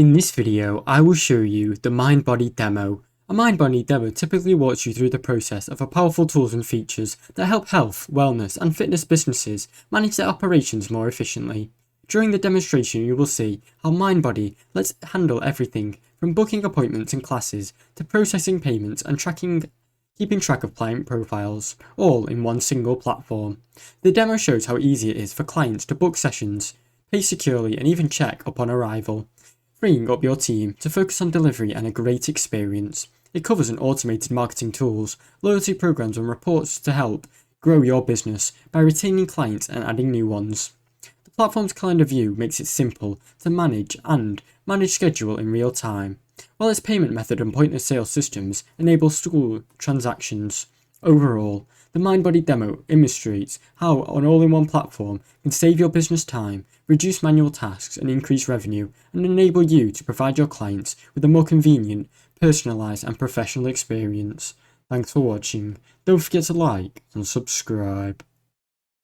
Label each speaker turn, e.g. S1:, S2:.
S1: In this video, I will show you the Mindbody demo. A Mindbody demo typically walks you through the process of powerful tools and features that help health, wellness, and fitness businesses manage their operations more efficiently. During the demonstration, you will see how Mindbody lets handle everything from booking appointments and classes to processing payments and keeping track of client profiles, all in one single platform. The demo shows how easy it is for clients to book sessions, pay securely, and even check upon arrival, freeing up your team to focus on delivery and a great experience. It covers an automated marketing tools, loyalty programs, and reports to help grow your business by retaining clients and adding new ones. The platform's calendar view makes it simple to manage schedule in real time, while its payment method and point of sale systems enable school transactions. Overall, the Mindbody demo illustrates how an all-in-one platform can save your business time, reduce manual tasks, and increase revenue, and enable you to provide your clients with a more convenient, personalized, and professional experience. Thanks for watching. Don't forget to like and subscribe.